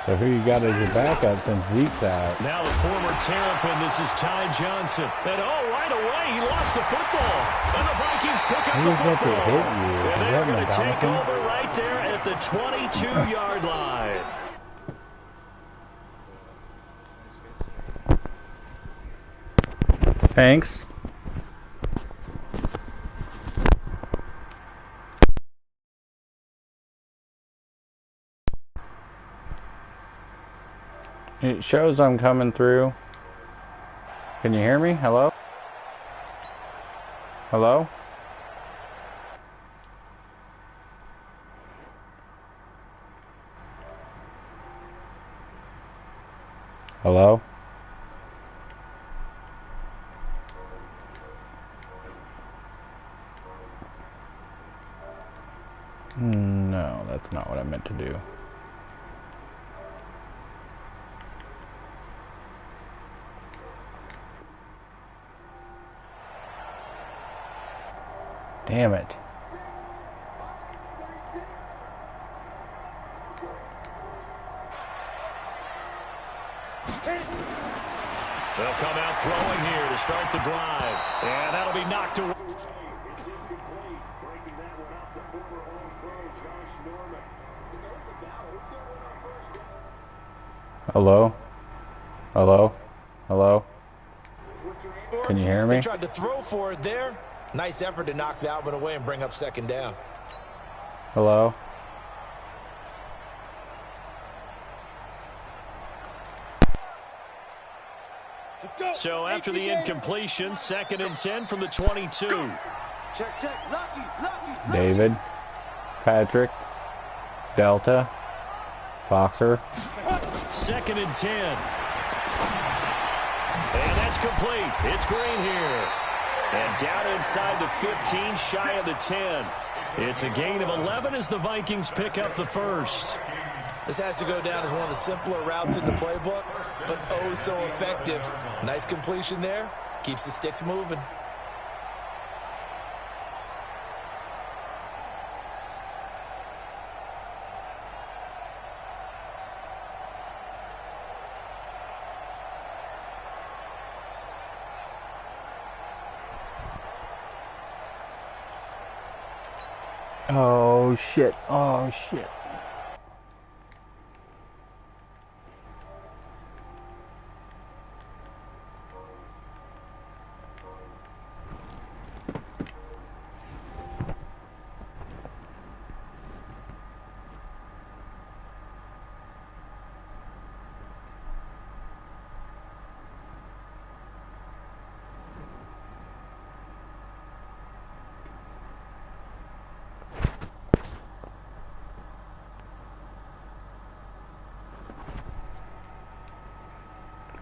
So who you got as your backup since Zeke's out? Now the former Terrapin, this is Ty Johnson. And right away, he lost the football. And the Vikings pick up the football. Hit you? And they're going to take over right there at the 22-yard line. Thanks. It shows I'm coming through. Can you hear me? Hello? Hello? Hello? No, that's not what I meant to do. Damn it. They'll come out throwing here to start the drive. And that'll be knocked away. Hello? Hello? Hello? Can you hear me? They tried to throw for it there. Nice effort to knock that one away and bring up second down. Hello? So after the incompletion, 2nd and 10 from the 22. Check, check. Lucky. David, Patrick, Delta, Foxer. 2nd and 10. And that's complete. It's Green here. And down inside the 15, shy of the 10. It's a gain of 11 as the Vikings pick up the first. This has to go down as one of the simpler routes in the playbook, but oh so effective. Nice completion there. Keeps the sticks moving. Oh shit. Oh shit.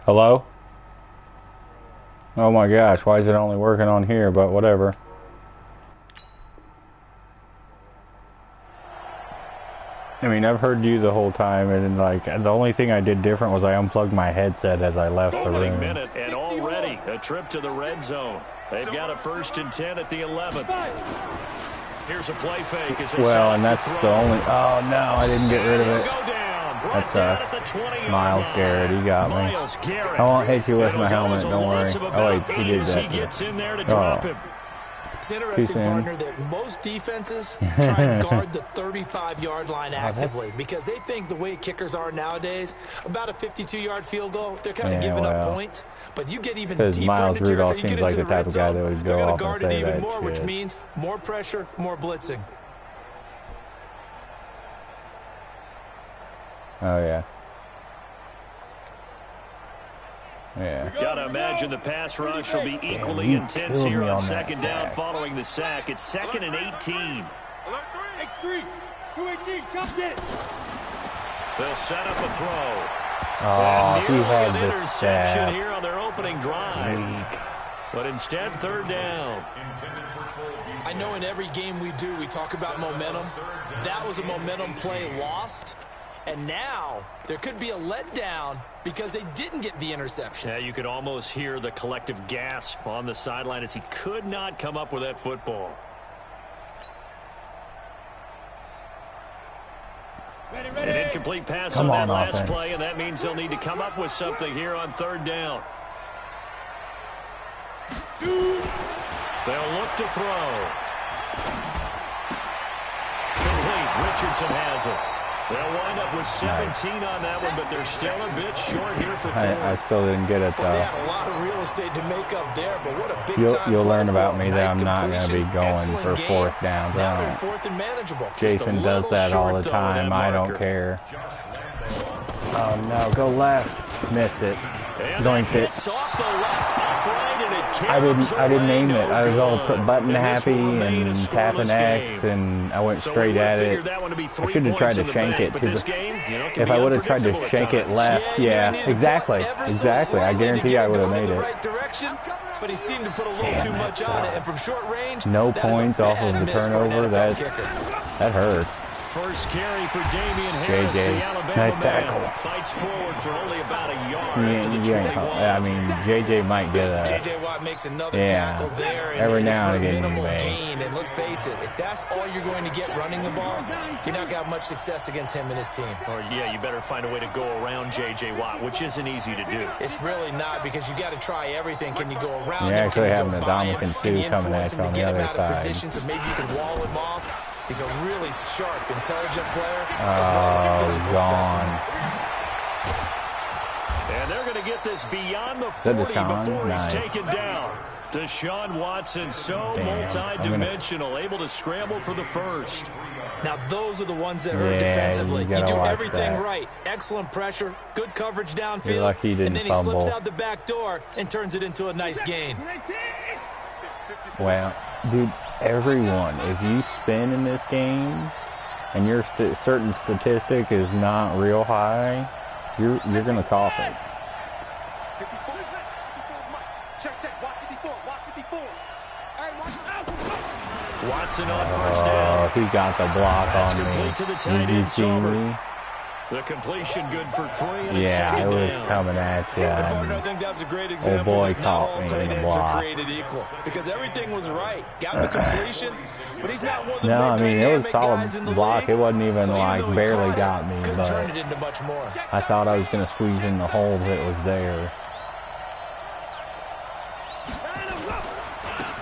Hello? Oh my gosh, why is it only working on here, but whatever. I mean, I've heard you the whole time, and like, the only thing I did different was I unplugged my headset as I left the room. Minute and already a trip to the red zone. They've got a 1st and 10 at the 11th. Here's a play fake. Well, and that's the only, oh no, I didn't get rid of it. That's Miles Garrett. He got me. I won't hit you with my helmet. Don't worry. Oh wait, he did that. He gets in there to drop him. It's interesting, partner, that most defenses try and guard the 35-yard line actively because they think the way kickers are nowadays, about a 52-yard field goal, they're kind of giving up points. But you get even deeper Miles into Rudolph territory, you seems get into like the the type red of guy that zone, would they're go going off to guard and it say even that more, which shit. means more pressure, more blitzing. Oh yeah. Yeah. Gotta imagine the pass rush will be equally intense here on 2nd down following the sack. It's 2nd and 18. X3, 218, jumped it. They'll set up a throw. Oh, he had an the interception sack. here on their opening drive. But instead, 3rd down. I know in every game we do, we talk about momentum. That was a momentum play lost. And now there could be a letdown because they didn't get the interception. Yeah, you could almost hear the collective gasp on the sideline as he could not come up with that football. An incomplete pass on that last play, and that means they'll need to come up with something here on third down. They'll look to throw. Complete. Richardson has it. They'll wind up with 17 on that one, but they're still a bit short here for 4. I still didn't get it, though. They had a lot of real estate to make up there, but what a big time. You'll learn about me that I'm not going to be going for fourth downs. Now they're fourth and manageable. Jason does that all the time. I don't care. Oh, no. Go left. Missed it. Doinked it. I didn't aim it. I was all button happy and tapping X, and I went straight at it. I should have tried to shank it. If I would have tried to shank it left, yeah, exactly. I guarantee I would have made it. But he seemed to put a little too much on it, and from short range, no points off of the turnover. That hurt. First carry for Damian Harris, JJ, the Alabama nice tackle. man. Fights forward for only about a yard to the 21. I mean, JJ might get a... JJ Watt makes another tackle there. And every now and again minimal gain. And let's face it, if that's all you're going to get running the ball, you're not going to have much success against him and his team. Or, yeah, you better find a way to go around JJ Watt, which isn't easy to do. It's really not, because you got to try everything. Can you go around him? You're actually having a Dominican Sue coming at you on the other side. So maybe you can wall him off. He's a really sharp, intelligent player. Oh, gone. And they're going to get this beyond the 40 before he's taken down. Deshaun Watson, so multi-dimensional, able to scramble for the first. Now, those are the ones that hurt defensively. You do everything right. Excellent pressure, good coverage downfield, and then he slips out the back door and turns it into a nice gain. Well, dude, everyone, if you spin in this game and your certain statistic is not real high, you're going to top it. Watson on first down. He got the block on me. Did you see me? The completion good for 3, and yeah, it was coming at you. I think that's a great example. Boy caught me in the block. Created equal, because everything was right. Got the completion, but he's not one of the no, I mean, it was solid block. It wasn't even barely got me, but I thought I was going to squeeze in the hole that was there.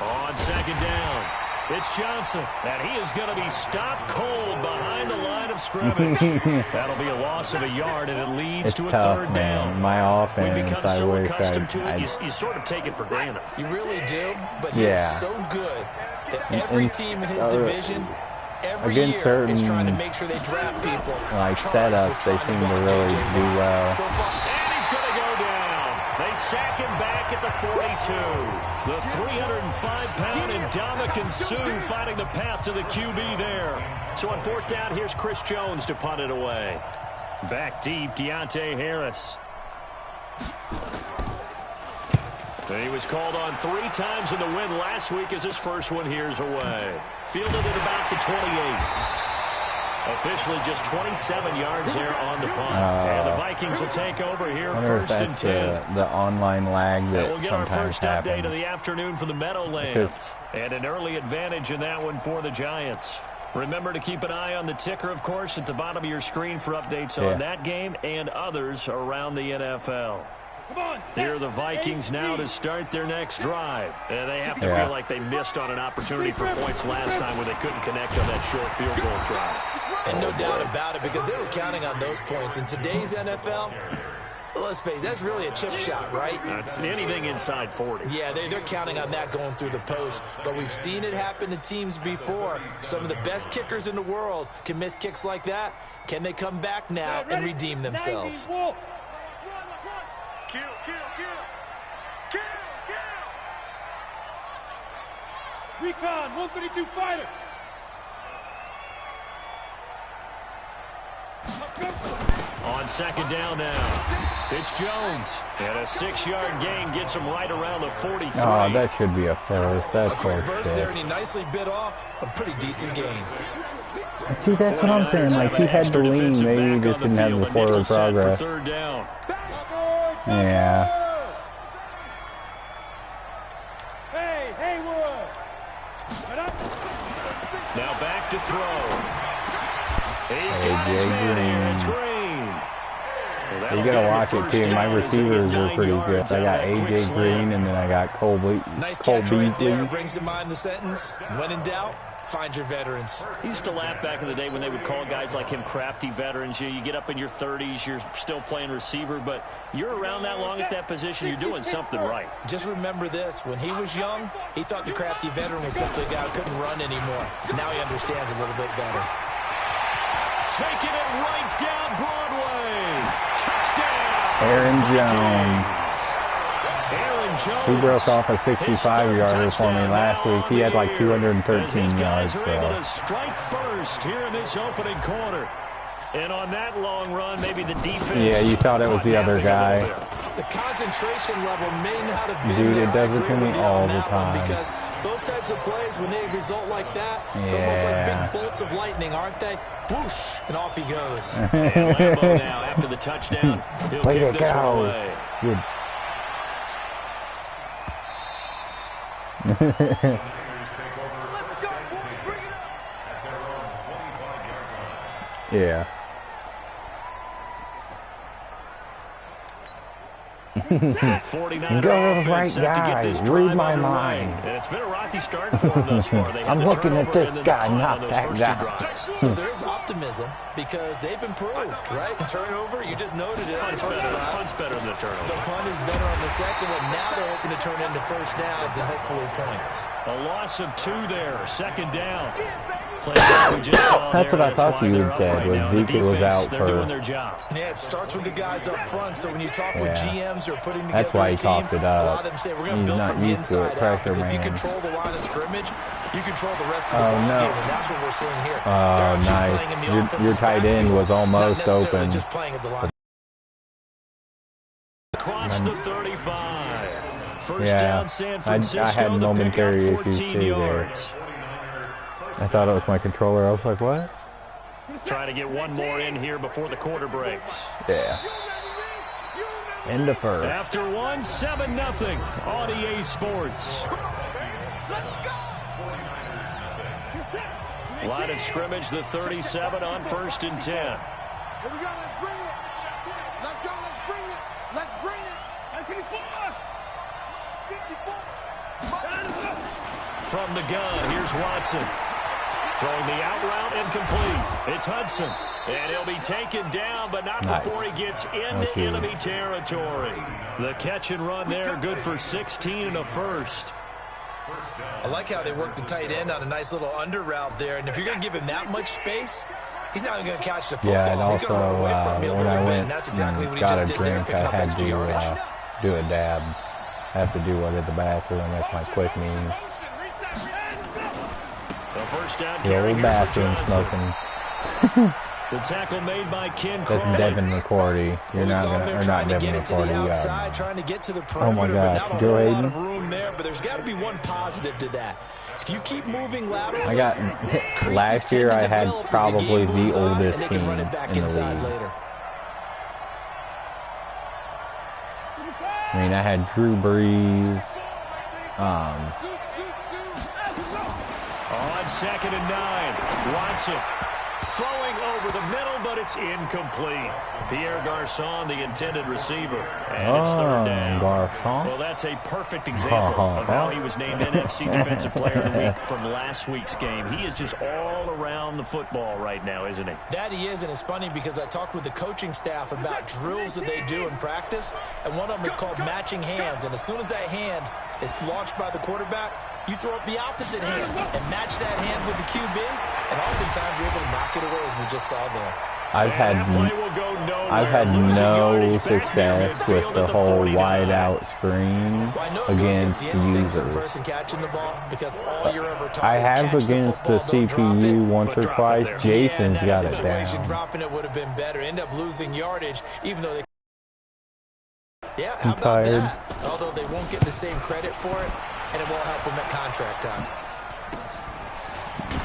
On second down, it's Johnson, and he is going to be stopped cold behind the line of scrimmage. That'll be a loss of a yard, and it leads to a third down. My offense, when you become so accustomed to it, you sort of take it for granted. You really do, but he's so good that every team in his division, every year, is trying to make sure they draft people. Like setups, they seem to really do well. And he's going to go down. They sack him back at the 42. The 305-pound Ndamukong Suh finding the path to the QB there. So on fourth down, here's Chris Jones to punt it away. Back deep, Deontay Harris. He was called on 3 times in the win last week as his first one here's away. Fielded at about the 28. Officially just 27 yards there on the punt. And the Vikings will take over here first and 10. The online lag that we'll get our first happens. update of the afternoon for the Meadowlands. And an early advantage in that one for the Giants. Remember to keep an eye on the ticker, of course, at the bottom of your screen for updates on that game and others around the NFL. Here are the Vikings now to start their next drive. And they have to feel like they missed on an opportunity for points last time when they couldn't connect on that short field goal try. And no doubt about it, because they were counting on those points. In today's NFL, let's face it, that's really a chip shot, right? That's anything inside 40. Yeah, they're counting on that going through the post. But we've seen it happen to teams before. Some of the best kickers in the world can miss kicks like that. Can they come back now and redeem themselves? Kill. Recon, 132 fighter. On second down now, it's Jones. And a 6-yard gain gets him right around the 43. Oh, that should be a first. That's a quick burst there, and he nicely bit off a pretty decent gain. See, that's what I'm saying. Like, he had the lean. Maybe he just didn't have the forward progress. Third down. Yeah. Now back to throw. He's got his man here. It's Green. Well, you gotta watch it too. My receivers are pretty good. I got AJ Green and then I got Cole Beasley. Brings to mind the sentence, when in doubt, find your veterans. He used to laugh back in the day when they would call guys like him crafty veterans. You get up in your 30s, you're still playing receiver, but you're around that long at that position, you're doing something right. Just remember this, when he was young, he thought the crafty veteran was simply a guy who couldn't run anymore. Now he understands a little bit better. Taking it right down Broadway. Touchdown. Aaron Jones. He broke off a 65-yarder for me last week. He had like 213 yards. So. Able to strike first here in this opening quarter. And on that long run, maybe the defense. Yeah, you thought it was the other guy. The concentration level may not have been. Dude, it does it to me all the time. Because those types of plays, when they result like that, they're almost like big bolts of lightning, aren't they? Whoosh, and off he goes. And Lambeau now, after the touchdown, he'll kick this one away. Good. Yeah. Go to the right guy. Read my mind. And it's been a rocky start for them thus far. I'm looking at this guy, not that guy. So there is optimism because they've improved, right? Turnover, you just noted it. Punt's better than the turnover. The punt is better on the second one. Now they're hoping to turn into first downs and hopefully points. A loss of 2 there. Second down. That's what I thought you had said, was Zeke was out for... Yeah, it starts with the guys up front, so when you talk with GMs who are putting together that's why he talked it up. a lot of them say, we're going to build from the inside out, because if you control the line of scrimmage, you control the rest of the ball game, and that's what we're seeing here. Oh, nice. Your tight end was almost open. Just playing at the line. Across the 35. First down, San Francisco. I had momentary issues too there. I thought it was my controller. I was like, what? Trying to get one more in here before the quarter breaks. Yeah. End of first. After 7-0 on EA Sports. Line of scrimmage, the 37 on 1st and 10. Here we go, let's bring it. Let's go, let's bring it. Let's bring it. 54. 54. From the gun, here's Watson. Throwing the out route incomplete. It's Hudson. And he'll be taken down, but not before he gets into enemy territory. The catch and run there, good for 16 and a first. I like how they work the tight end on a nice little under route there. And if you're going to give him that much space, he's not even going to catch the football. Yeah, and he's going to run away from me a when little I bit. went And that's exactly what he got just a did drink, there, picking I up had extra yardage. to do a dab. I have to do one at the bathroom. That's my quick means. The first down The old bathroom smoking. The tackle made by Ken Crawley. That's Devin McCourty. You're not gonna, or not Devin McCourty. Trying to get to the Oh my God, Joe Hayden. Room there, but there's got to be one positive to that. If you keep moving laterally, I got last year. I had probably the oldest team in the league. Later. I mean, I had Drew Brees. On 2nd and 9, Watson throwing over the middle, but it's incomplete. Pierre Garçon, the intended receiver, and it's 3rd down. Garçon. Well, that's a perfect example of how he was named NFC Defensive Player of the Week from last week's game. He is just all around the football right now, isn't he? That he is, and it's funny because I talked with the coaching staff about drills that they do in practice, and one of them is called matching hands. And as soon as that hand is launched by the quarterback, you throw up the opposite hand and match that hand with the QB, and oftentimes you're able to knock it away, as we just saw there. I've had no success with the whole wide out screen against users. I have against the CPU once or twice. Jason's got it down. Dropping it would have been better. End up losing yardage, even though they. Yeah, how I'm about tired. that? Although they won't get the same credit for it, and it won't help them at contract time.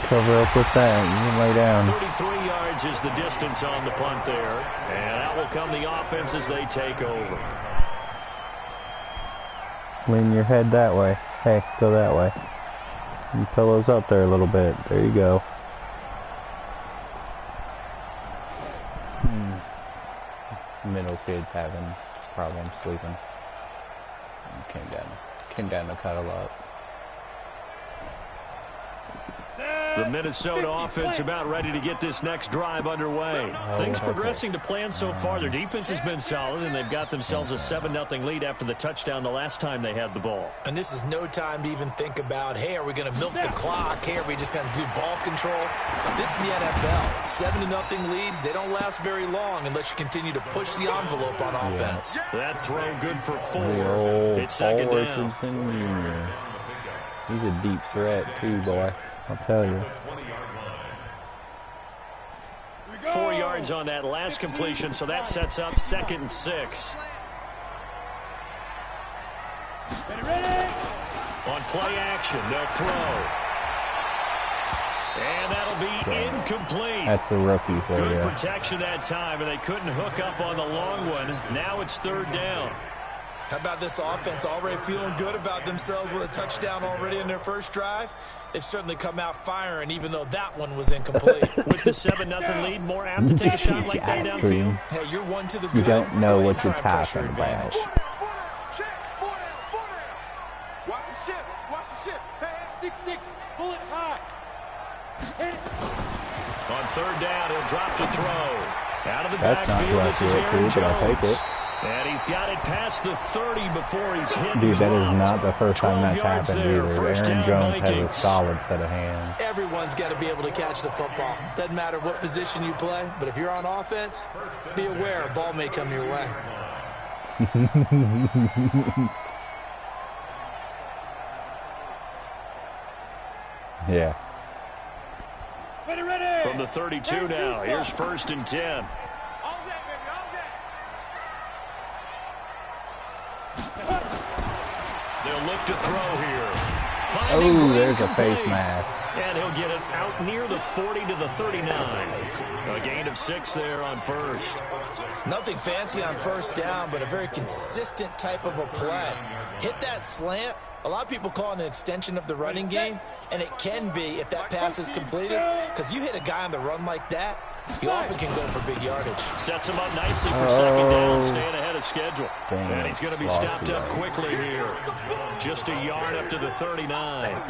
Cover up with that. You can lay down. 33 yards is the distance on the punt there. And out will come the offense as they take over. Lean your head that way. Hey, go that way. Your pillow's up there a little bit. There you go. Middle kids having problems sleeping. Came down to cuddle up. The Minnesota offense about ready to get this next drive underway. Things progressing to plan so far. Their defense has been solid, and they've got themselves a 7-0 lead after the touchdown the last time they had the ball. And this is no time to even think about, hey, are we going to milk the clock? Hey, are we just going to do ball control? This is the NFL. 7-0 leads, they don't last very long unless you continue to push the envelope on offense. That throw good for 4. It's second down. He's a deep threat too, boy. I'll tell you. 4 yards on that last completion, so that sets up 2nd and 6. On play action, they'll throw. And that'll be incomplete. That's the rookie for you. Good protection that time, and they couldn't hook up on the long one. Now it's 3rd down. How about this offense already feeling good about themselves with a touchdown already in their first drive? They've certainly come out firing, even though that one was incomplete. With the 7-0 lead, more apt to take a shot like that downfield. Hey, you're one to the good. You don't know what you're talking about. Watch the ship. Watch the ship. Hey, 6-6. Pull it high. On 3rd down, he'll drop to throw. Out of the That's backfield, this is Aaron but I'll take Jones. it. And he's got it past the 30 before he's hit. Dude, that is not the first time that's happened either. First Aaron down, Jones has a solid set of hands. Everyone's got to be able to catch the football. Doesn't matter what position you play, but if you're on offense, be aware a ball may come your way. Yeah. Ready. From the 32 now, here's 1st and 10. They'll look to throw here. Oh, there's a face mask. And he'll get it out near the 40 to the 39. A gain of 6 there on 1st. Nothing fancy on 1st down, but a very consistent type of a play. Hit that slant. A lot of people call it an extension of the running game, and it can be if that pass is completed, because you hit a guy on the run like that, he often can go for big yardage. Sets him up nicely for 2nd down, staying ahead of schedule. And he's going to be stopped up quickly here. Just a yard up to the 39. Well,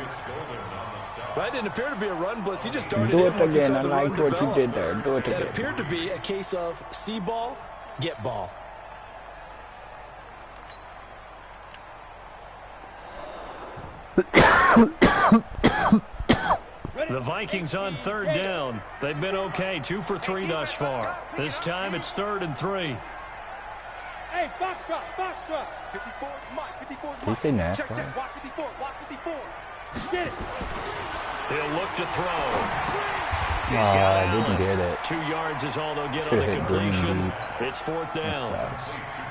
that didn't appear to be a run blitz. He just started Do in it once he again. saw I the like run what you develop. did there. Do it That again. appeared to be a case of see ball, get ball. The Vikings on 3rd down. They've been okay, 2 for 3 thus far. This time it's 3rd and 3. Hey, box drop. 54, Mike. 54, Did you say NASCAR? Check. Watch 54. Get it. He'll look to throw. I didn't get it. 2 yards is all they'll get Should've on the hit green completion. deep. It's 4th down.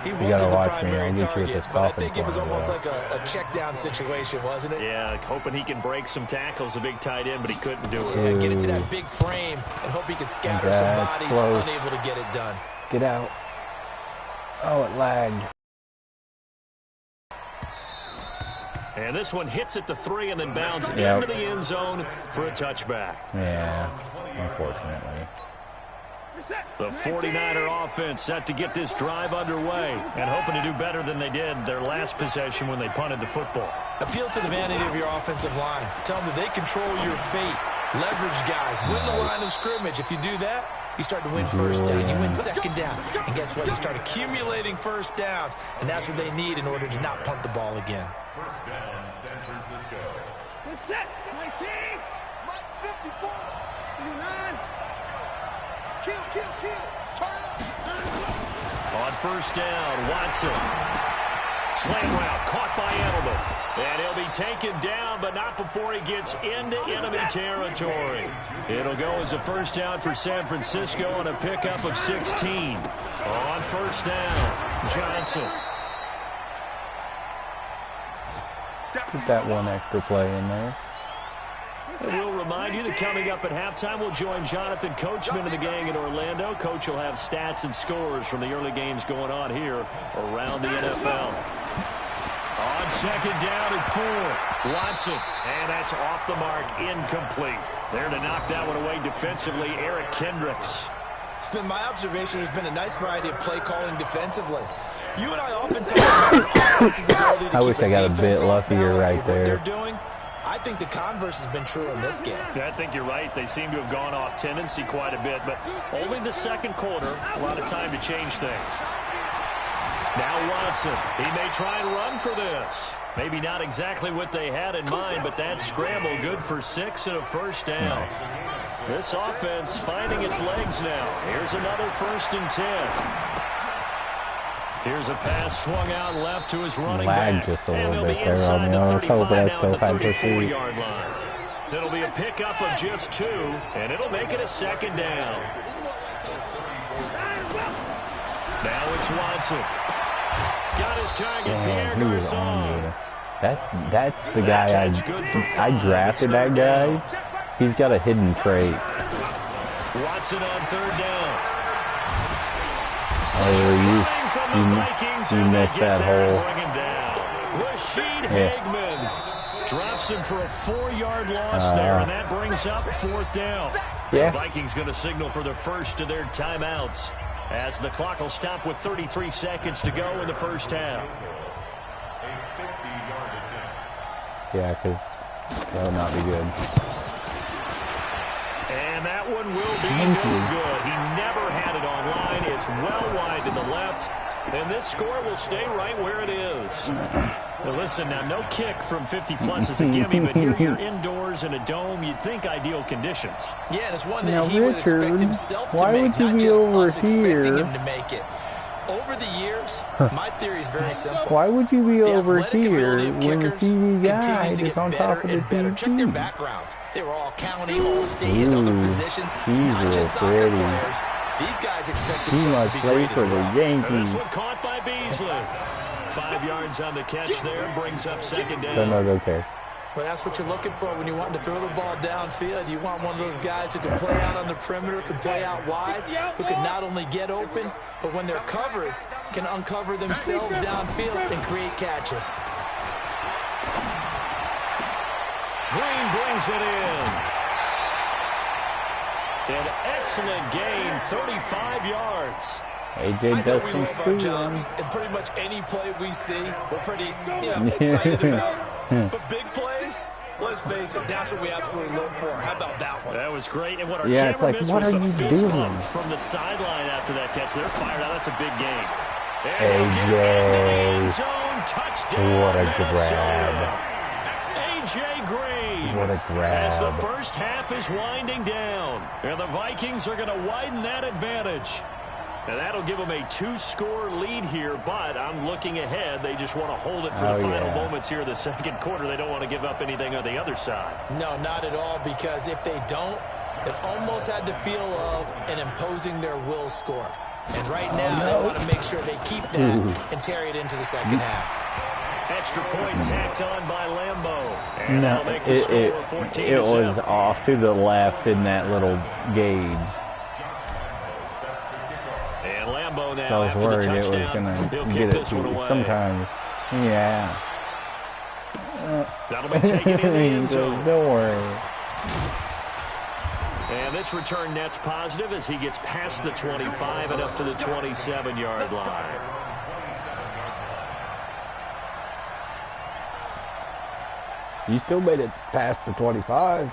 He You wasn't gotta the watch me. primary I'll get you with target, this but I coffin think it was corner, almost though. like a check down situation, wasn't it? Yeah, hoping he can break some tackles, a big tight end, but he couldn't do it. Yeah, get into that big frame and hope he can scatter some That's bodies, close. unable to get it done. Get out. Oh, it lagged. And this one hits at the 3 and then bounds Yep. into the end zone for a touchback. Yeah, unfortunately. The 49er offense set to get this drive underway and hoping to do better than they did their last possession when they punted the football. Appeal to the vanity of your offensive line. Tell them that they control your fate. Leverage guys. Win the line of scrimmage. If you do that, you start to win 1st down. You win 2nd down. And guess what? You start accumulating 1st downs. And that's what they need in order to not punt the ball again. 1st down, San Francisco. Good set. 19. Mike, 54. 39. Kill. Turn up. On 1st down, Watson. Slant route caught by Edelman. And he'll be taken down, but not before he gets into enemy territory. It'll go as a 1st down for San Francisco on a pickup of 16. On 1st down, Johnson. Put that one extra play in there. And we'll remind you that coming up at halftime, we'll join Jonathan Coachman and the gang in Orlando. Coach will have stats and scores from the early games going on here around the NFL. On 2nd down and 4, Watson. And that's off the mark, incomplete. There to knock that one away defensively, Eric Kendricks. It's been my observation there's been a nice variety of play calling defensively. You and I often talk about the offense's ability to I wish I got a bit luckier right there. They're doing. I think the converse has been true in this game. I think you're right. They seem to have gone off tendency quite a bit, but only the second quarter, a lot of time to change things. Now Watson, he may try and run for this. Maybe not exactly what they had in mind, but that scramble good for 6 and a first down. This offense finding its legs now. Here's another 1st and 10. Here's a pass swung out left to his running back. Just a little bit there on the I hope I still had to see. It'll be a pickup of just 2, and it'll make it a 2nd down. Now it's Watson. Got his target, Pierre Garçon. That's the guy I drafted. That guy. He's got a hidden trait. Watson on 3rd down. Oh, you missed that hole. Rashid Hagman drops him for a 4-yard loss there, and that brings up 4th down. Yeah. The Vikings going to signal for the first of their timeouts as the clock will stop with 33 seconds to go in the first half. Yeah, because that would not be good. And that one will be no good. He never had it online. It's well wide to the left. And this score will stay right where it is. Now listen, now no kick from 50-plus is a gimme, but here you're indoors in a dome. You'd think ideal conditions. Yeah, and it's one that he would expect himself to make, not just us expecting him to make it. Over the years, my theory is very simple. Why would you be over here when the TV guy is on top of the TV? Check their backgrounds. They were all county, all state, and other positions, not just soccer players. These guys expect themselves to be great for the Yankees. This one caught by Beasley. 5 yards on the catch there, brings up 2nd down. So no, okay. Well, that's what you're looking for when you want to throw the ball downfield. You want one of those guys who can play out on the perimeter, can play out wide, who can not only get open, but when they're covered, can uncover themselves downfield and create catches. Green brings it in. An excellent gain, 35 yards. AJ does some our jobs, and pretty much any play we see, we're pretty excited about. But big plays, let's face it, that's what we absolutely look for. How about that one? That was great. And what our camera it's like, missed what was are you doing? From the sideline after that catch. They're fired out. That's a big gain. AJ. Touchdown, what a grab. AJ Green. What a grab. As the first half is winding down. And the Vikings are going to widen that advantage. And that'll give them a 2-score lead here, but I'm looking ahead. They just want to hold it for the final moments here in the second quarter. They don't want to give up anything on the other side. No, not at all, because if they don't, it almost had the feel of an imposing their will score. And right now, they want to make sure they keep that and carry it into the second half. Extra point tacked on by Lambeau. And no, it was off to the left in that little gauge. Now, I was worried it was going to get it sometimes. Yeah. That'll be taken in the end zone. Don't worry. And this return net's positive as he gets past the 25 and up to the 27-yard line. You still made it past the 25.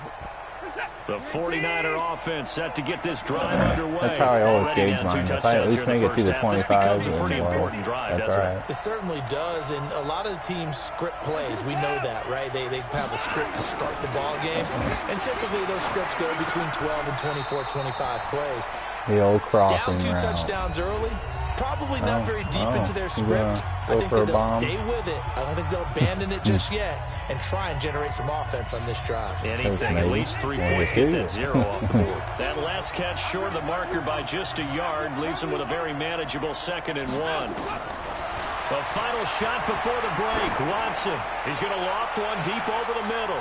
The 49er offense set to get this drive underway. That's how I always gauge mine. If I at least make it to the 25, this a pretty important drive, that's doesn't right. It certainly does, and a lot of the teams script plays. We know that, right? They have a script to start the ball game, and typically those scripts go between 12 and 24, 25 plays. The old crossing Down 2 touchdowns early. Probably not very deep into their script. I think that they'll stay with it. I don't think they'll abandon it just yet and try and generate some offense on this drive. Anything, at least 3 points, get that 0 off the board. That last catch short of the marker by just a yard leaves them with a very manageable 2nd and 1. The final shot before the break. Watson, he's going to loft one deep over the middle.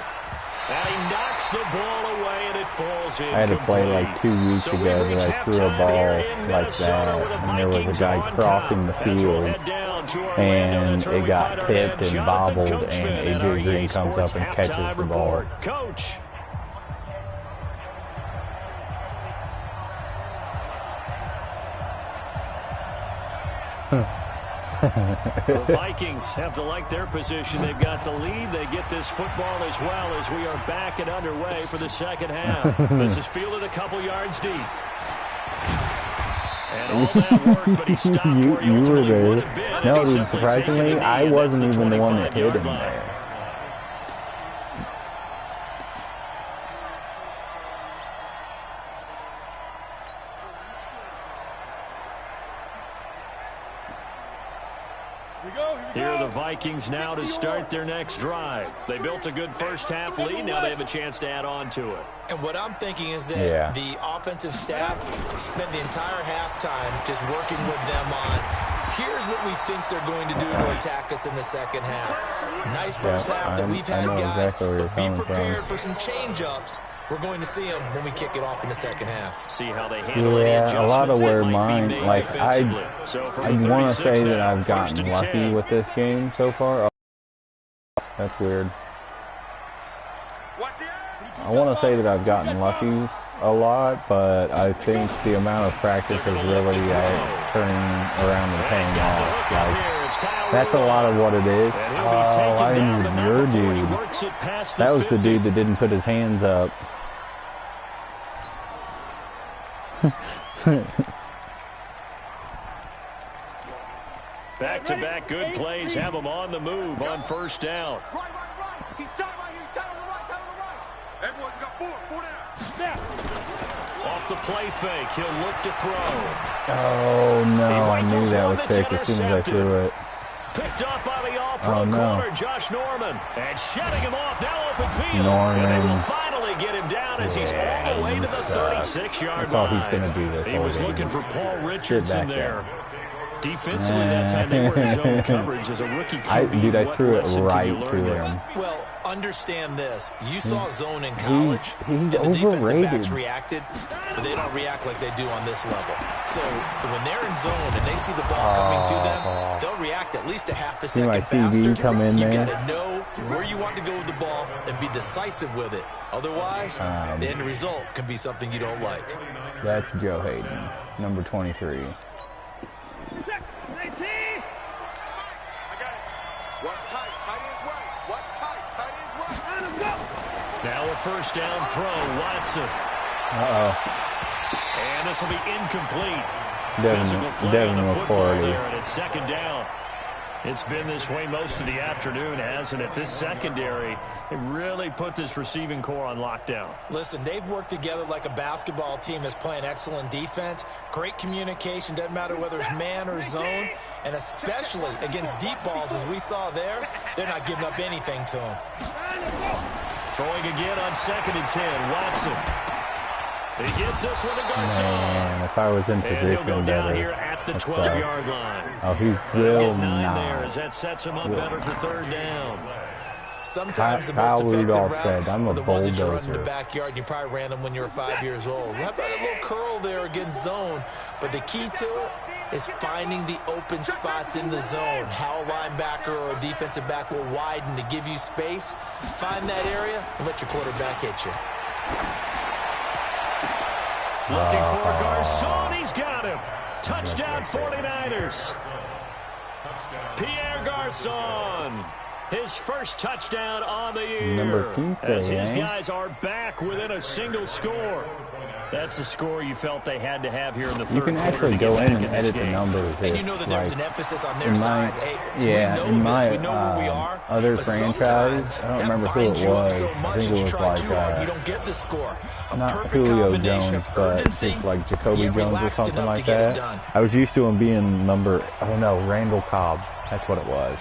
And he knocks the ball away, and it falls in. I had to play like 2 weeks ago that I threw a ball like that, and there was a guy crossing the field, and it got tipped and bobbled, and AJ Green comes up and catches the ball. Coach. The Vikings have to like their position. They've got the lead. They get this football as well as we are back and underway for the second half. This is fielded a couple yards deep. And all that work, but he stopped where he ultimately would have been. No, dude, surprisingly, I wasn't even the one that hit him there. Here are the Vikings now to start their next drive. They built a good first half lead. Now they have a chance to add on to it. And what I'm thinking is that the offensive staff spent the entire halftime just working with them on, here's what we think they're going to do to attack us in the second half. Nice first half that we've had, guys, but be prepared for some change-ups. We're going to see them when we kick it off in the second half. See how they handle a lot of where mine, like, I want to say that I've gotten lucky with this game so far. Oh, that's weird. I want to say that I've gotten lucky a lot, but I think the amount of practice is really turning around and paying off. Like, that's a lot of what it is. Oh, I injured your dude. That was the dude that didn't put his hands up. Back-to-back good plays have him on the move on first down. He's tight right here. He's tight on the right. Tight on the right. Everyone got four down. Off the play fake, he'll look to throw. Oh no, I knew that was picked as soon as I threw it. Picked up by the all-pro corner, Josh Norman. And shutting him off, now open field. Norman. And they will finally get him down as he's all the way to the 36-yard line. I thought he's going to do this. He was looking for Paul Richardson there. Defensively, that time they were in zone coverage as a rookie QB. Dude, I threw it right to him. Well, understand this. You saw zone in college, he's and the defensive overrated. backs reacted, but they don't react like they do on this level. So when they're in zone and they see the ball coming to them, they'll react at least a half a second faster. TV come in you there. got to know where you want to go with the ball and be decisive with it. Otherwise, the end result can be something you don't like. That's Joe Hayden, number 23. I got it. Watch tight. Tight ends right. Watch tight. Tight ends right. Let's go. Now a first down throw, Watson. And this will be incomplete. Physical play on the football there, and it's second down. It's been this way most of the afternoon, hasn't it? This secondary, it really put this receiving core on lockdown. Listen, they've worked together like a basketball team that's playing excellent defense. Great communication, doesn't matter whether it's man or zone. And especially against deep balls, as we saw there, they're not giving up anything to them. Throwing again on 2nd and 10, Watson. He gets this one to Garcon. Man, if I was in position, he'll go down better. here at the 12-yard line. Oh, he will not. There as that sets him up better for third down. Sometimes the most effective routes are the ones that you run in the backyard, and you probably ran them when you were 5 years old. How about a little curl there against zone? But the key to it is finding the open spots in the zone. How a linebacker or a defensive back will widen to give you space. Find that area and let your quarterback hit you. Looking for Garcon. He's got him. Touchdown 49ers. Pierre Garcon. His first touchdown on the year. As his guys are back within a single score. That's a score you felt they had to have here in the third quarter. You can actually go in and edit the numbers. And you know that there's an emphasis on their side. Hey, in my we know where we are, other franchise, I don't remember who it was. I think it was like, you don't get the score. Not Julio Jones, but just like Jacoby Jones or something like that. I was used to him being Randall Cobb. That's what it was.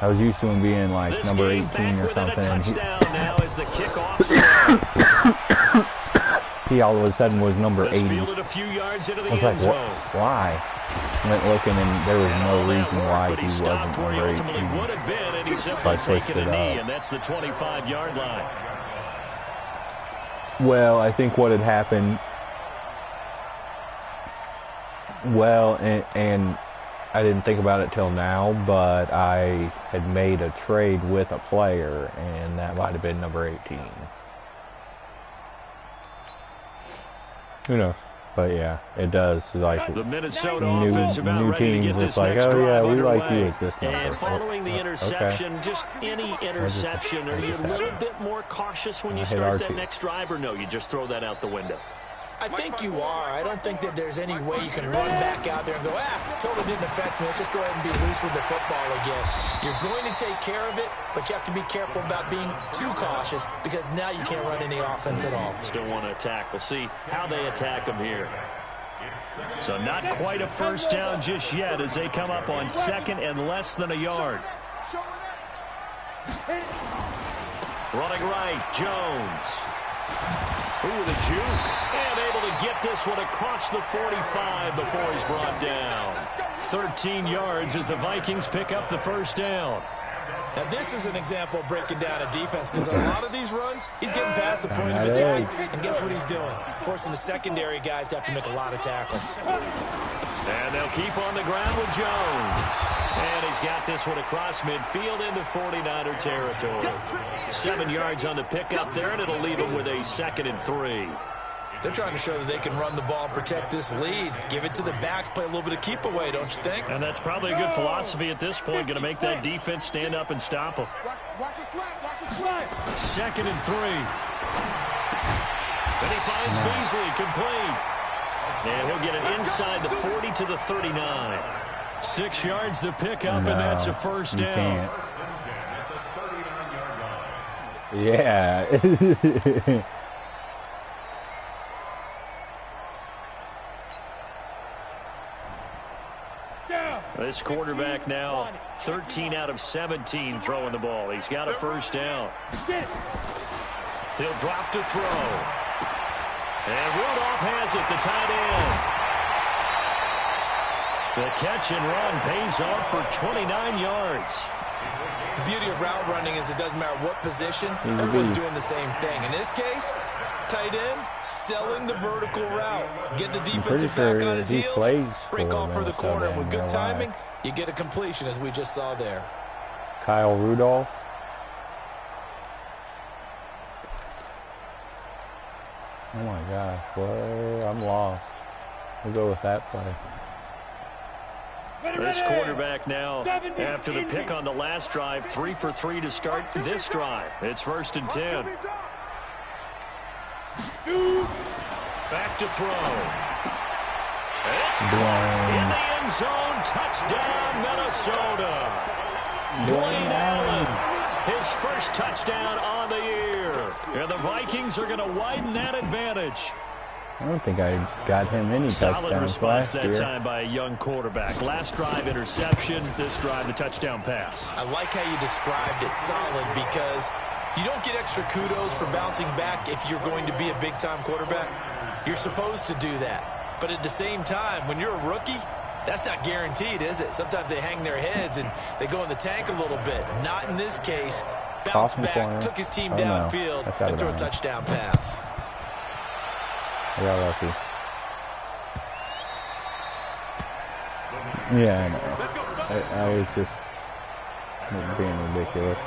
I was used to him being like number 18 or something. He all of a sudden was number 80. I was like, why? I went looking and there was no reason why he wasn't number 18. So I pushed it up. And that's the 25-yard line. Well, I think what had happened, and I didn't think about it till now, but I had made a trade with a player, and that might have been number 18. Who knows? But yeah, it does. Like the Minnesota offense about new ready to teams, get this it's like, next oh yeah, drive we underway. like you at this number. And following the interception, okay. just any interception, are you a little bit more cautious when you start that next drive, or no, you just throw that out the window? I think you are. I don't think that there's any way you can run back out there and go, totally didn't affect me. Let's just go ahead and be loose with the football again. You're going to take care of it, but you have to be careful about being too cautious because now you can't run any offense at all. Still want to attack. We'll see how they attack them here. So not quite a first down just yet as they come up on second and less than a yard. Running right, Jones. Ooh, the juke. And able to get this one across the 45 before he's brought down. 13 yards as the Vikings pick up the first down. Now, this is an example of breaking down a defense because a lot of these runs, he's getting past the point of attack, and guess what he's doing? Forcing the secondary guys to have to make a lot of tackles. And they'll keep on the ground with Jones. And he's got this one across midfield into 49er territory. 7 yards on the pickup there, and it'll leave him with a 2nd and 3. They're trying to show that they can run the ball, protect this lead. Give it to the backs, play a little bit of keep away, don't you think? And that's probably a good philosophy at this point, going to make that defense stand up and stop them. Watch the slide, watch the slide. 2nd and 3. And he finds Beasley, complete. And he'll get it inside the 40 to the 39. 6 yards the pickup, and that's a first down. Yeah. This quarterback now 13 out of 17 throwing the ball. He's got a first down. He'll drop to throw. And Rudolph has it, the tight end. The catch and run pays off for 29 yards. The beauty of route running is it doesn't matter what position, everyone's doing the same thing. In this case, tight end, selling the vertical route. Get the defensive back on his heels, break off for the corner. And with good timing, you get a completion, as we just saw there. Kyle Rudolph. Oh my gosh, boy, I'm lost. We'll go with that play. This quarterback now, after the pick on the last drive, 3 for 3 to start this drive. It's 1st and 10. Back to throw. It's caught in the end zone. Touchdown, Minnesota. Dwayne Allen, his first touchdown on the year. And the Vikings are going to widen that advantage. I don't think I got him any Solid touchdowns response last that year. time by a young quarterback. Last drive, interception. This drive, the touchdown pass. I like how you described it, solid, because you don't get extra kudos for bouncing back if you're going to be a big-time quarterback. You're supposed to do that. But at the same time, when you're a rookie, that's not guaranteed, is it? Sometimes they hang their heads and they go in the tank a little bit. Not in this case. Bounced back, took his team downfield, and threw a touchdown pass. I got lucky. Yeah, I know. I was just being ridiculous.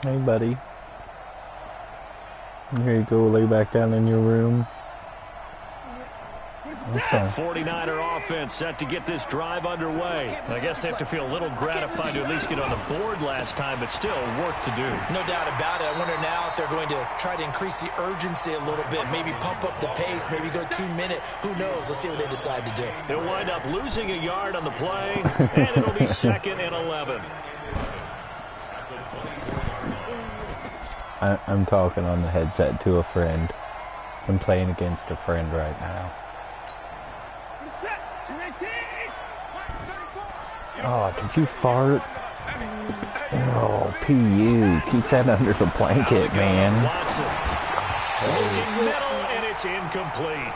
Hey, buddy. Here you go, lay back down in your room. Okay. 49er offense set to get this drive underway. I guess they have to feel a little gratified to at least get on the board last time, but still work to do. No doubt about it. I wonder now if they're going to try to increase the urgency a little bit, maybe pump up the pace, maybe go 2-minute. Who knows? Let's see what they decide to do. He'll wind up losing a yard on the play, and it'll be 2nd and 11. I'm talking on the headset to a friend. I'm playing against a friend right now. Oh, did you fart? Oh, PU. Keep that under the blanket, man. Looking middle, and it's incomplete.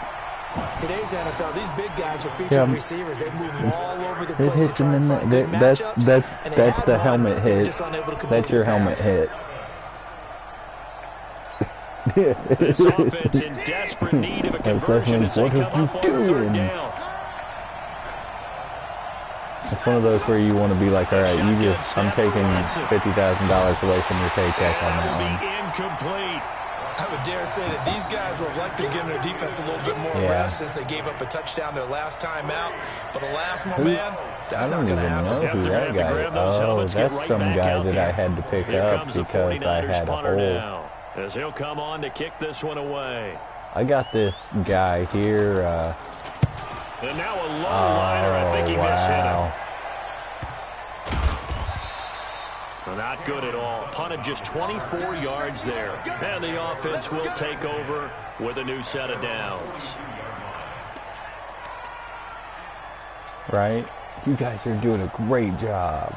Today's NFL, these big guys are featured receivers. They move all over the place. It hits him in that's the helmet hit. That's your helmet hit. This offense in desperate need of a conversion as they come up on 3rd down. It's one of those where you want to be like, all right, I'm taking $50,000 away from your paycheck on that one. Incomplete. I would dare say that these guys would have liked to have given their defense a little bit more rest since they gave up a touchdown their last time out. But alas, my man, that's not going to happen. I don't even know who that guy is. Oh, that's some guy that I had to pick up because I had a hole. As he'll come on to kick this one away. I got this guy here. And now a low liner. I think he mishit him. Not good at all. Punted just 24 yards there. And the offense will take over with a new set of downs. Right? You guys are doing a great job.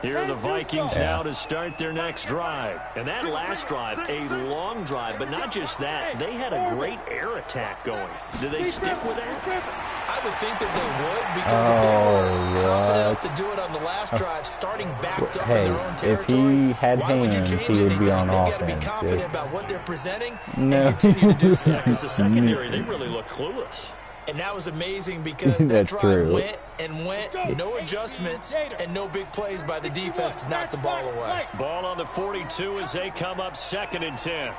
Here are the Vikings now to start their next drive. And that last drive, a long drive, but not just that. They had a great air attack going. Do they stick with that? I would think that they would, because if they were confident enough to do it on the last drive, starting backed up in their own territory, if he had hands, he would be on offense. They've got to be confident about what they're presenting and continue to do so. Because the secondary, they really look clueless. And that was amazing because that drive went and went, no adjustments, and no big plays by the defense to knock the ball away. Ball on the 42 as they come up 2nd and 10.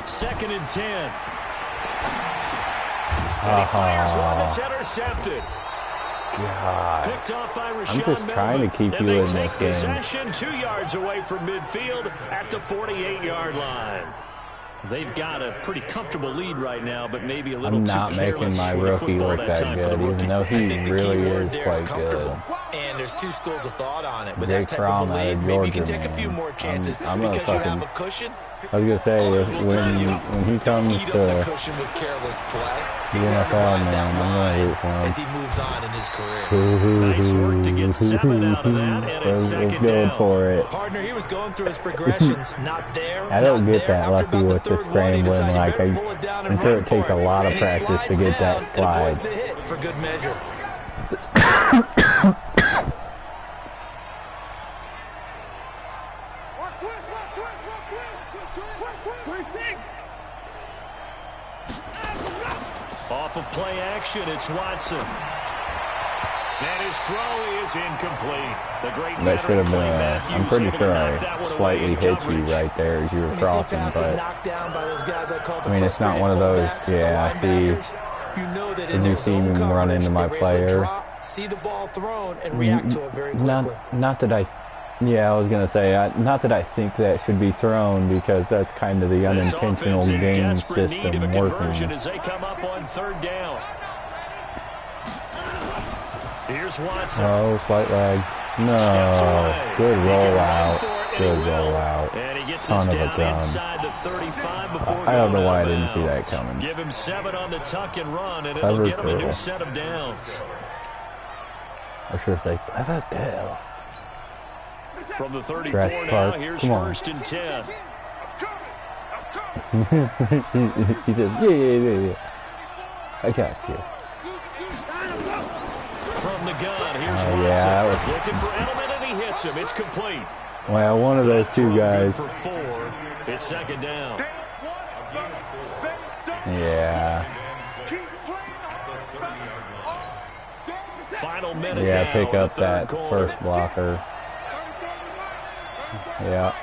2nd and 10. And he fires one that's intercepted. God. Picked off by Rashawn I'm just trying to keep you in this game. Possession 2 yards away from midfield at the 48-yard line. They've got a pretty comfortable lead right now, but maybe a little too careless. I'm not making my rookie look that good, even though he really is quite good. And there's two schools of thought on it. But Jake that type of lead, maybe you can Georgia, take a few more chances I'm because you fucking, have a cushion. I was going to say, when he comes to the NFL, man, I'm going to root for him. As he moves on in his career. Nice work to get 7 out of that, and it's 2nd down. For it. Partner, he was going through his progressions, not there. I don't get that lucky with the scrambling. Like, I'm sure it takes a lot of practice to get that slide. For good measure. Off of play action, it's Watson. And his throw is incomplete. The great that should have been I'm pretty sure I slightly hit you right there as you were crossing, but I mean, it's not one of those, I see, did you see him run into my player? See the ball thrown and react to it very quickly. Not that I was going to say, not that I think that should be thrown, because that's kind of the unintentional game system working. As they come up on 3rd down. Here's Watson. Oh, slight lag. No. Good rollout. Good rollout. And he gets Son of a gun. inside the 35 before I don't know why I going didn't see that coming. Give him 7 on the tuck and run, and it'll get him a new set of downs. I should say, clever girl. From the 34 now, here's 1st and 10. He says, yeah. I got you. From the gun, here's Watson. Looking for Edelman, and he hits him. It's complete. Well, one of those two guys. For 4. It's 2nd down. Yeah. Final minute. Yeah, pick up that first blocker. Yeah.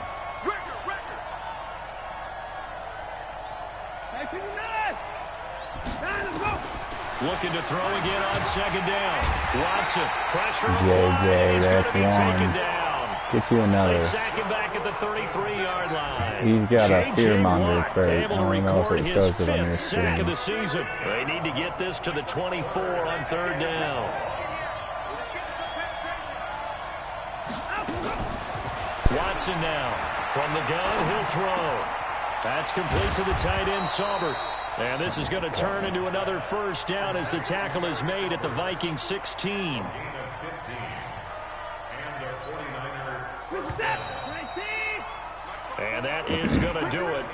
Looking to throw again on 2nd down. Watson, pressure on JJ, that's one. Get you another. They sack him back at the 33-yard line. He's got a fear-monger trait. I don't know if it shows it on your sack screen. of the season. They need to get this to the 24 on 3rd down. Watson now. From the gun, he'll throw. That's complete to the tight end, Saubert. And this is going to turn into another 1st down as the tackle is made at the Vikings 16. And that is going to do it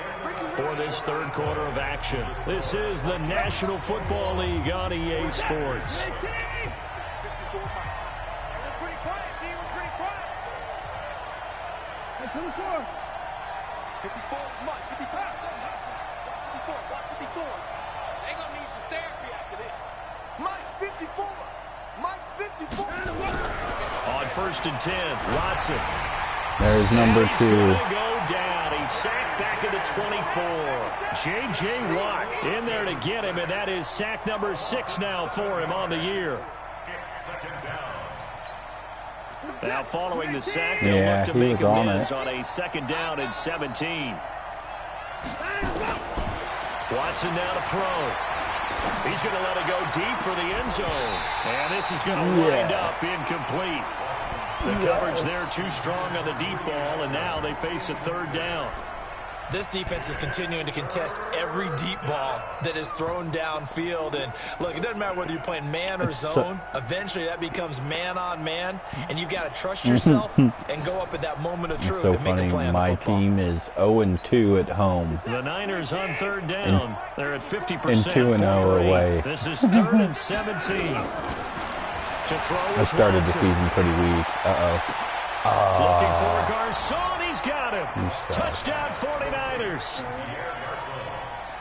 for this 3rd quarter of action. This is the National Football League on EA Sports. To the floor. 54. They gonna need some therapy after this. Mike's 54. Mike's 54. On 1st and 10, Watson. There's number 2. He's gonna go down. He's sacked back at the 24. J.J. Watt in there to get him, and that is sack number 6 now for him on the year. Now following the sack, they'll look to make amends on a 2nd down and 17. Watson now to throw. He's going to let it go deep for the end zone. And this is going to wind up incomplete. The coverage there too strong on the deep ball, and now they face a 3rd down. This defense is continuing to contest every deep ball that is thrown downfield. And, look, it doesn't matter whether you're playing man or zone. Eventually, that becomes man-on-man, and you've got to trust yourself and go up at that moment of truth and make a play on the football. My team is 0-2 at home. The Niners on 3rd down. They're at 50%. And 2-0 away. This is 3rd and 17. To throw I started the season pretty weak. Looking for Garcon. He's got him. Touchdown 49ers.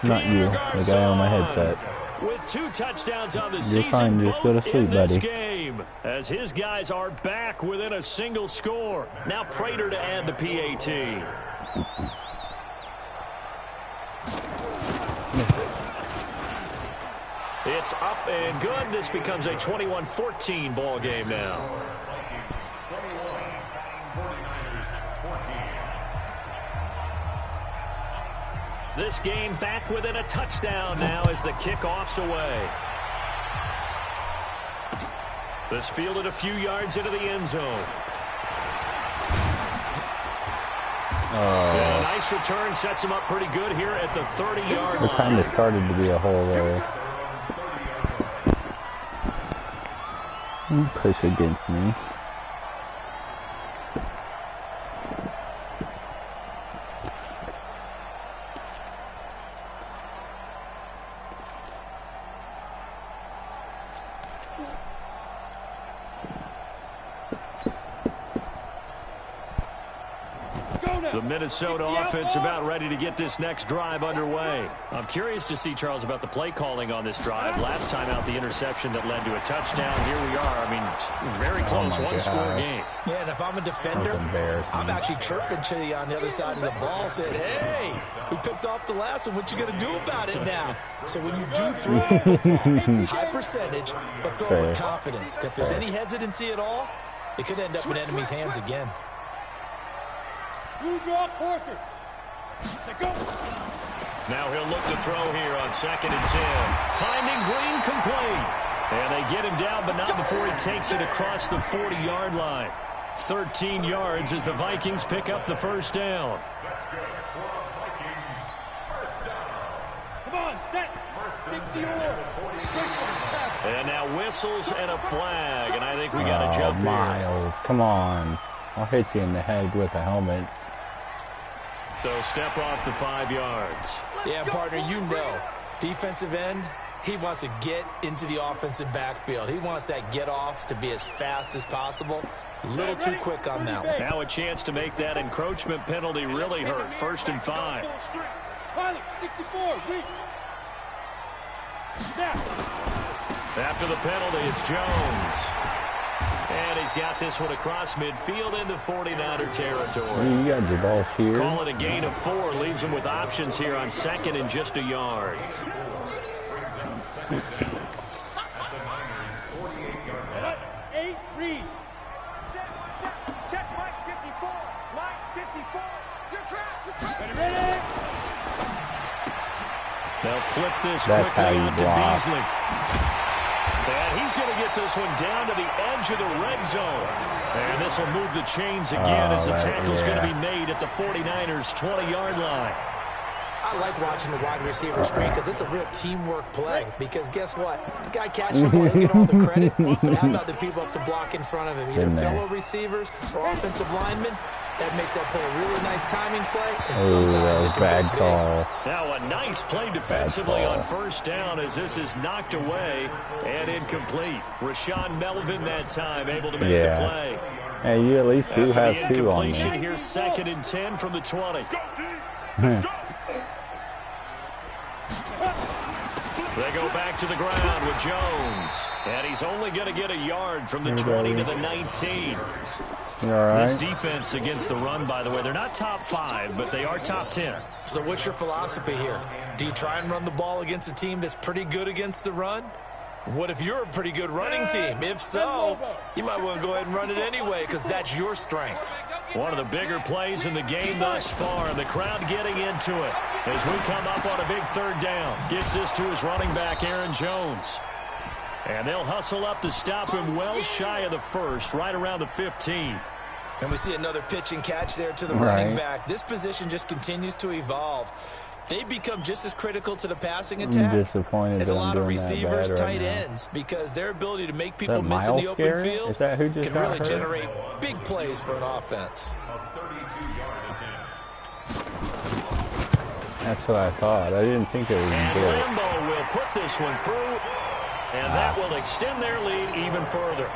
Not you, the guy on my headset. With 2 touchdowns on the You're fine, just go to sleep, buddy. Game, as his guys are back within a single score. Now Prater to add the PAT. It's up and good. This becomes a 21-14 ball game now. This game back within a touchdown now as the kickoff's away. This fielded a few yards into the end zone. And a nice return sets him up pretty good here at the 30-yard line. It kind of started to be a hole there. Push against me. The Minnesota offense about ready to get this next drive underway. I'm curious to see, Charles, about the play calling on this drive. Last time out, the interception that led to a touchdown. Here we are. I mean, very close, one-score game. Yeah, and if I'm a defender, I'm actually chirping to you on the other side of the ball, saying, hey, we picked off the last one. What you going to do about it now? So when you do throw the football, high percentage, but throw it with confidence. If there's any hesitancy at all, it could end up in enemy's hands again. You draw Corkers. Go. Now he'll look to throw here on 2nd and 10. Finding Green complete. And they get him down, but not before he takes it across the 40-yard line. 13 yards as the Vikings pick up the 1st down. Come on, set. 60 or. And now whistles and a flag, and I think we got to jump here. Miles, come on. I'll hit you in the head with a helmet. So step off the 5 yards. Yeah, partner, you know, defensive end, he wants to get into the offensive backfield. He wants that get off to be as fast as possible. A little too quick on that one. Now a chance to make that encroachment penalty really hurt. 1st and 5. Pilot, 64, weak. After the penalty, it's Jones. And he's got this one across midfield into 49er territory. You got your ball here. Call it a gain of 4. Leaves him with options here on 2nd and just a yard. Eight, read. Check Mike 54. Mike 54. You're trapped. Ready? They'll flip this That's quickly how you out to block. Beasley. And he's going to get this one down to the edge of the red zone. And this will move the chains again as the tackle's going to be made at the 49ers' 20-yard line. I like watching the wide receiver screen because it's a real teamwork play. Because guess what? The guy catching the ball, he'll get all the credit. But how about the people up to block in front of him? Either fellow receivers or offensive linemen. That makes that play a really nice timing play. And sometimes it can bad be big. call. Now a nice play defensively on 1st down as this is knocked away and incomplete. Rashawn Melvin that time able to make the play. Hey, you at least do After have the 2 on me. incompletion, here's 2nd and 10 from the 20. They go back to the ground with Jones. And he's only going to get a yard from the 20 to the 19. You all right? This defense against the run, by the way, they're not top 5, but they are top 10. So what's your philosophy here? Do you try and run the ball against a team that's pretty good against the run? What if you're a pretty good running team? If so, you might want to go ahead and run it anyway because that's your strength. One of the bigger plays in the game thus far. The crowd getting into it as we come up on a big third down. Gets this to his running back, Aaron Jones. And they'll hustle up to stop him well shy of the first, right around the 15. And we see another pitch and catch there to the running back. This position just continues to evolve. They become just as critical to the passing attack as a lot of receivers, tight ends, because their ability to make people miss in the open field can really generate big plays for an offense. That's what I thought. I didn't think it was good. And Lambo will put this one through, and that will extend their lead even further.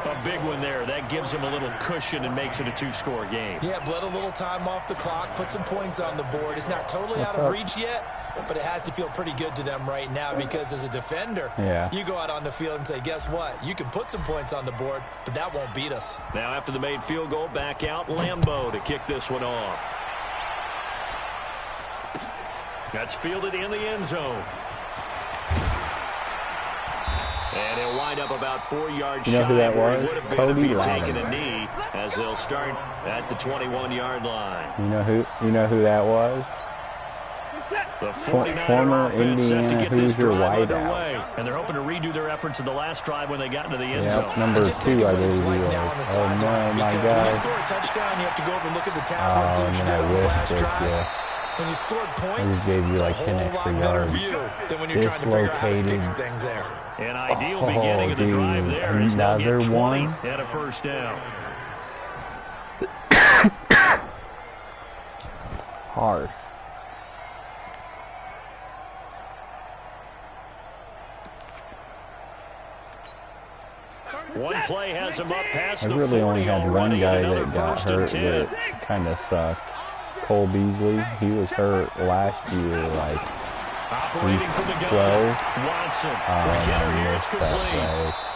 A big one there. That gives them a little cushion and makes it a 2-score game. Yeah, bled a little time off the clock, put some points on the board. It's not totally out of reach yet, but it has to feel pretty good to them right now because as a defender, you go out on the field and say, guess what? You can put some points on the board, but that won't beat us. Now after the made field goal, back out Lambo to kick this one off. That's fielded in the end zone. And he'll wind up about 4 yards shy who that where was? he would have been Cody if he had Lyman. taken a knee, as they'll start at the 21-yard line. You know who that was? The 49er Former offense set to Indiana get this Hoosier drive wideout. underway. And they're hoping to redo their efforts in the last drive when they got into the end zone. Number 2, I believe he was. Oh, Oh, no, my When you God. score a touchdown, you have to go over and look at the tablet and see what you did on the last drive. When you scored points, gave you it's like a 10 whole extra lot better yards. view than when you're trying to figure out how to fix Dislocated. things there. An ideal beginning of the drive there is they'll get 20 and a first down. Hard. One play has him up past I the really 40 only had one already, guy another that got first and hurt 10. that kind of sucked. Cole Beasley. He was hurt last year, like Operating from the gun. 12. Watson. The hitter here is missed complete.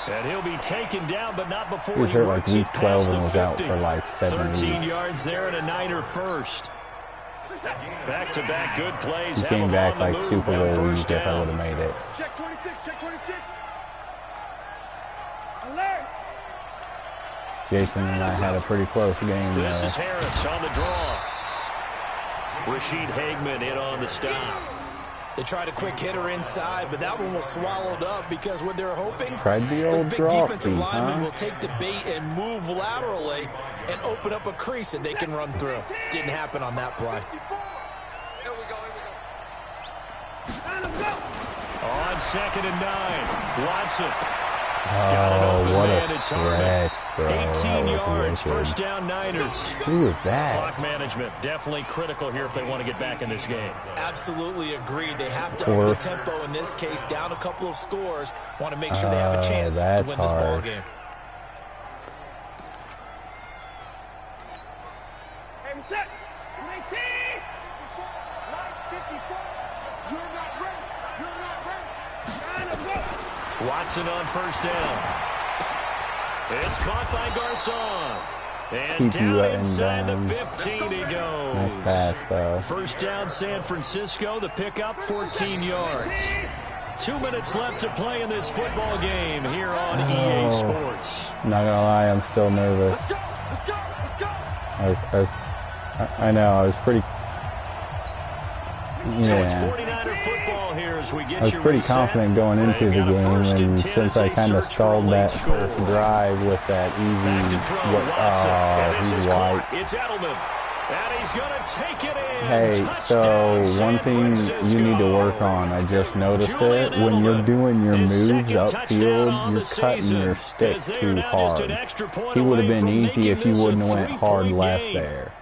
that And he'll be taken down, but not before He was he hurt like works week it 12 past and the was out 50. for like 7 13 weeks. yards there and a Niner first. Back-to-back good plays. He have came him back on the like move Super and Bowl week first if I down. would have made it. Check 26, check 26. Alert. Jason and I had a pretty close game. This is Harris on the draw. Rashid Hageman in on the stop. They tried a quick hitter inside, but that one was swallowed up because what they're hoping Tried the this old big draw defensive feed, lineman huh? will take the bait and move laterally and open up a crease that they can run through. Didn't happen on that play. Here we go, here we go. Let him go. On 2nd and 9. Watson. Oh, what a It's stretch, bro. 18 That yards, was wicked. first down Niners. Who was that? Clock management definitely critical here if they want to get back in this game. Absolutely agreed. They have to up the tempo in this case, down a couple of scores. Want to make sure they have a chance to win this ball game. Hey, set. 19. 54. You're not ready. You're not ready. Line him up. Watson on first down. It's caught by Garcon. And Keep you down letting inside down. the 15 he goes. Nice pass, though. First down San Francisco, the pickup 14 yards. 2 minutes left to play in this football game here on EA Sports. Not gonna lie, I'm still nervous. Let's go. Let's go. Let's go. I know, I was pretty... So it's Yeah. 49er football here as we get I was your pretty reset. confident going into the They've got a game, first and and 10 since as I they kind of search for a stalled late that score. first drive with that Back to easy... throw, Watson. And this he's is white. caught. It's Edelman. And he's going to take it in. Hey, so Touchdown, San one thing Francisco. you need to work on, I just noticed it, when you're doing your His moves second touchdown on upfield, you're the cutting season, your stick as they are too now just an hard. extra point He would have away been from easy making if you this a wouldn't have went hard 3-point left game. there.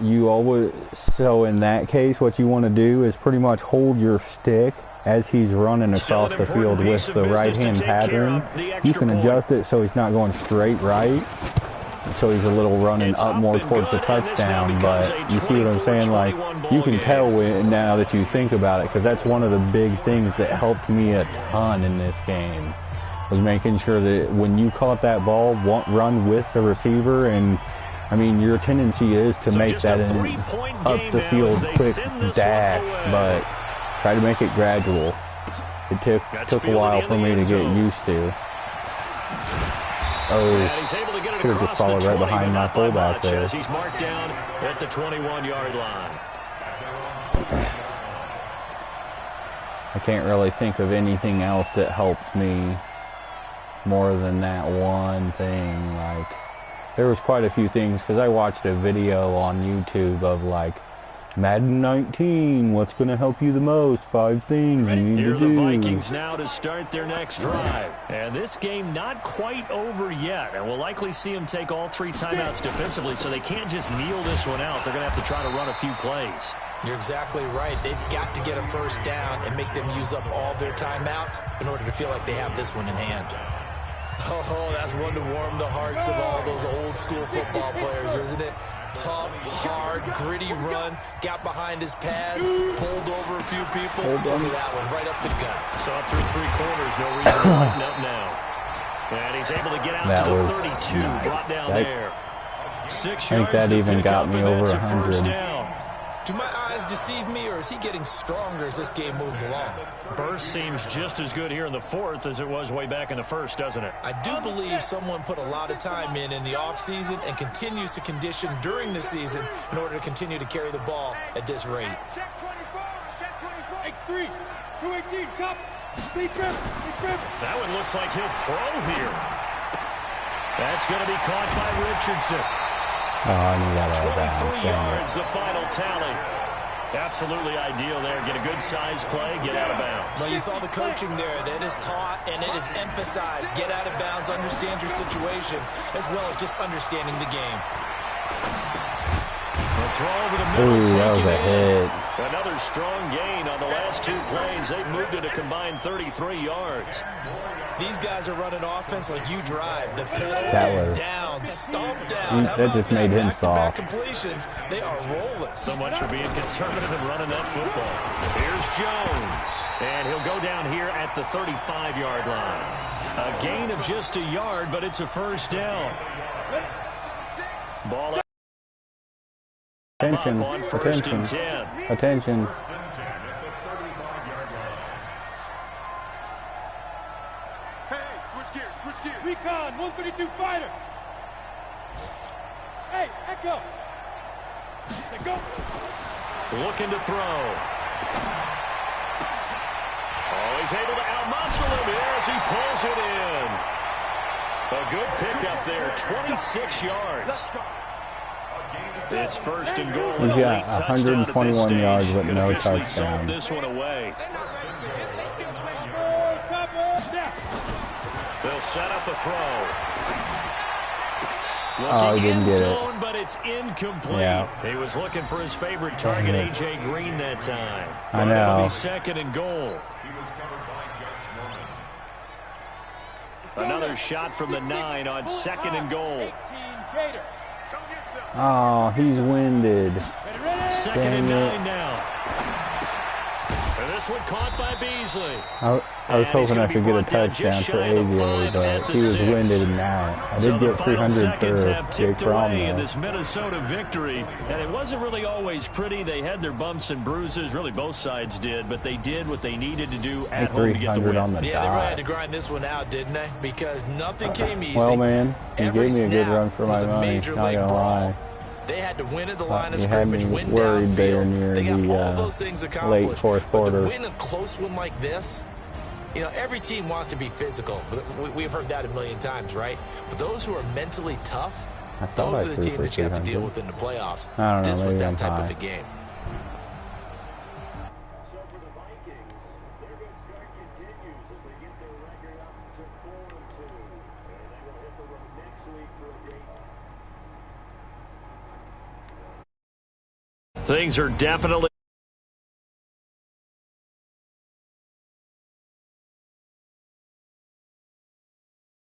You always, so in that case, what you want to do is pretty much hold your stick as he's running Still across an the important field piece with of the business to right-hand take care pattern. of, the You extra can point. adjust it so he's not going straight right. so he's a little running up more towards the touchdown. But you see what I'm saying? Like, you can tell now that you think about it, because that's one of the big things that helped me a ton in this game, was making sure that when you caught that ball, run with the receiver. And I mean, your tendency is to make that an up the field quick dash, but try to make it gradual. It took a while for me to get used to. Oh, should have just followed right behind my fullback there. He's marked down at the 21-yard line. I can't really think of anything else that helped me more than that one thing. Like, there was quite a few things, because I watched a video on YouTube of like Madden 19, what's going to help you the most? 5 things you need to do. The Vikings now to start their next drive. And this game not quite over yet. And we'll likely see them take all 3 timeouts defensively, so they can't just kneel this one out. They're going to have to try to run a few plays. You're exactly right. They've got to get a first down and make them use up all their timeouts in order to feel like they have this one in hand. Oh, that's one to warm the hearts of all those old school football players, isn't it? Tough, hard, gritty run, got behind his pads, pulled over a few people. Look at that one, right up the gut. Saw it through 3 quarters, no reason to lighten up now. And he's able to get out to the 32, brought down there. 6 yards. I think that even got me over 100. Do my eyes deceive me, or is he getting stronger as this game moves along? Burst seems just as good here in the 4th as it was way back in the 1st, doesn't it? I do believe someone put a lot of time in the offseason and continues to condition during the season in order to continue to carry the ball at this rate. Check 24, check 24. X3, 218, top. Big grip, big grip. That one looks like he'll throw here. That's going to be caught by Richardson. Oh, I knew that was 23 yards, the final tally. Absolutely ideal there. Get a good size play, get out of bounds. Well, you saw the coaching there. That is taught and it is emphasized. Get out of bounds, understand your situation, as well as just understanding the game. The throw over the middle. Ooh, that was a hit. Another strong gain on the last 2 plays. They've moved it a combined 33 yards. These guys are running offense like you drive. The pedal is down, stomp down. That just made him soft. Completions, they are rolling. So much for being conservative and running that football. Here's Jones, and he'll go down here at the 35-yard line. A gain of just a yard, but it's a first down. Ball out. Attention, on first and 10. Attention. Switch gears. Recon, 132 fighter. Hey, Echo. Say go. Looking to throw. Oh, he's able to out-muscle him here as he pulls it in. A good pickup there, 26 yards. It's first and goal. He's got 121 yards with no touchdown. This one away. They'll set up a throw. Oh, he didn't get it. But it's incomplete. Yeah. He was looking for his favorite target, A.J. Green, that time. I know. It'll be second and goal. Another shot from the 9 on second and goal. Oh, he's winded. Second and 9 now. And this one caught by Beasley. I was hoping I could get a touchdown for AJ, but he was winded now. I did get 300 for Jake Fromm in this Minnesota victory, and it wasn't really always pretty. They had their bumps and bruises. Really, both sides did, but they did what they needed to do at home to get the win. On the yeah, they really had to grind this one out, didn't they? Because nothing came easy. Well, man, you gave me a good run for my money. Not gonna lie. They had to win at the line of you had scrimmage, me win worried there downfield. near They got the all those things accomplished. late fourth quarter. But to win a close one like this, you know, every team wants to be physical. We've heard that a million times, right? But those who are mentally tough, those are the teams that you have to deal with in the playoffs. I don't know, this was that type high. of a game. Things are definitely